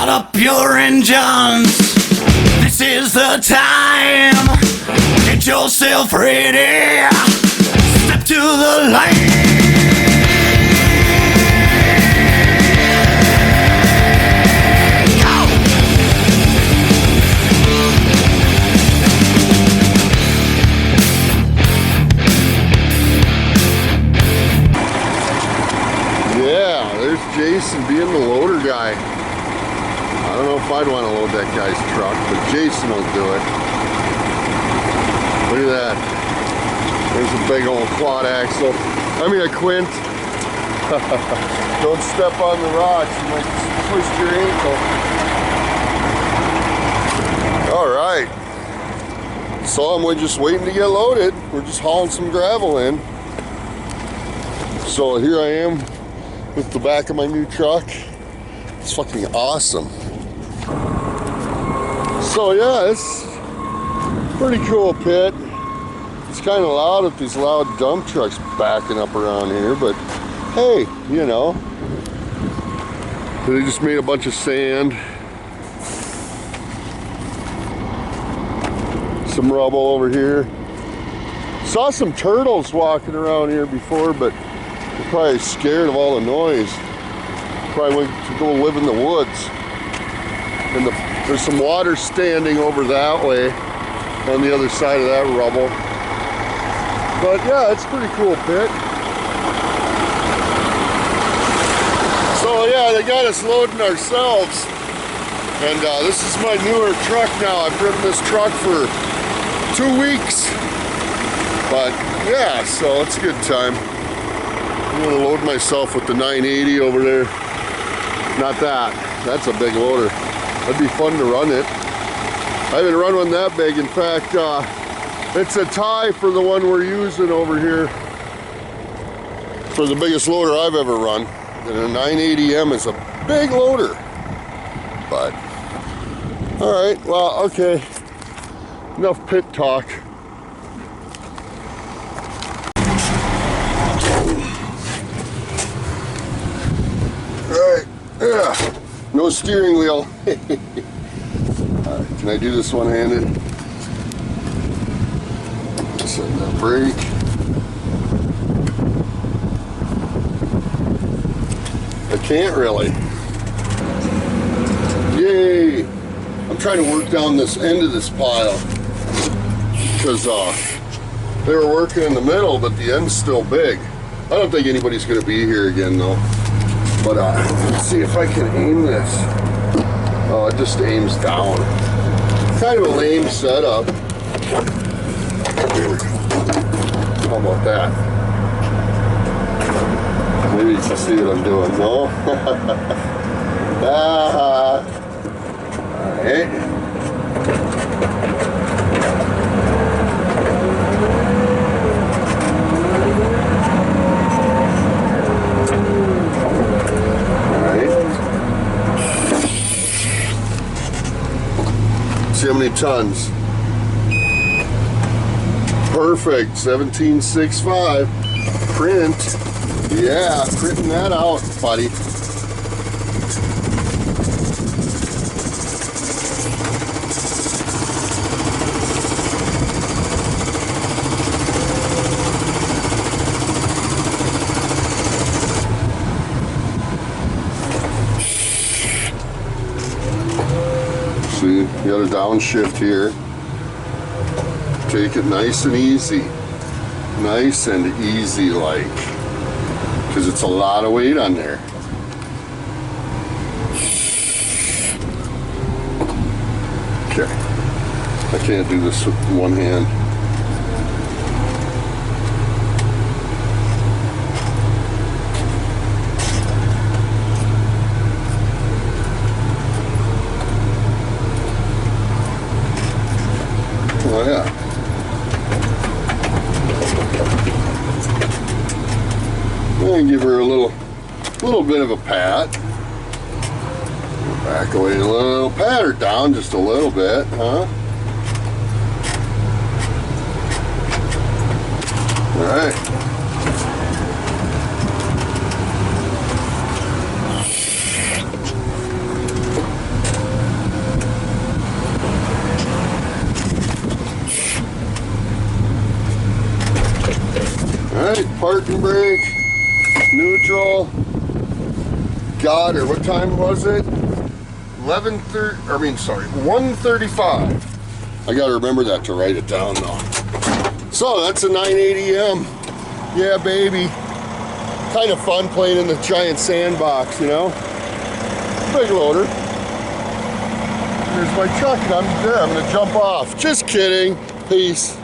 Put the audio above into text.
Start up your engines. This is the time. Get yourself ready. Step to the line. Jason being the loader guy. I don't know if I'd want to load that guy's truck, but Jason will do it. Look at that. There's a big old quad axle. I mean a quint. Don't step on the rocks, you might twist your ankle. Alright. So we're just waiting to get loaded. We're just hauling some gravel in. So here I am with the back of my new truck. It's fucking awesome. So yeah, it's a pretty cool pit. It's kind of loud with these loud dump trucks backing up around here, but hey, you know, they just made a bunch of sand, some rubble over here. Saw some turtles walking around here before, but they're probably scared of all the noise. Probably went to go live in the woods. And there's some water standing over that way on the other side of that rubble. But yeah, it's a pretty cool pit. So yeah, they got us loading ourselves. And this is my newer truck now. I've driven this truck for 2 weeks. But yeah, so it's a good time. I'm gonna load myself with the 980 over there. Not that. That's a big loader. That'd be fun to run it. I haven't run one that big. In fact, it's a tie for the one we're using over here for the biggest loader I've ever run. And a 980M is a big loader. But, all right, well, okay. Enough pit talk. Yeah, no steering wheel. Alright, can I do this one-handed? Set that brake. I can't really. Yay! I'm trying to work down this end of this pile because they were working in the middle, but the end's still big. I don't think anybody's going to be here again though. But let's see if I can aim this. Oh, it just aims down. Kind of a lame setup. How about that? Maybe you can see what I'm doing. No? Alright. See how many tons. Perfect, 1765. Print. Yeah, printing that out, buddy. See, you got a downshift here. Take it nice and easy. Nice and easy like. Because it's a lot of weight on there. Okay. I can't do this with one hand. Oh yeah. And give her a little bit of a pat. Back away a little, pat her down just a little bit, huh? All right. parking brake, neutral. Got her. What time was it? 1:35. I gotta remember that to write it down though. So that's a 980M. Yeah, baby. Kind of fun playing in the giant sandbox, you know? Big loader. Here's my truck and I'm there. I'm gonna jump off. Just kidding. Peace.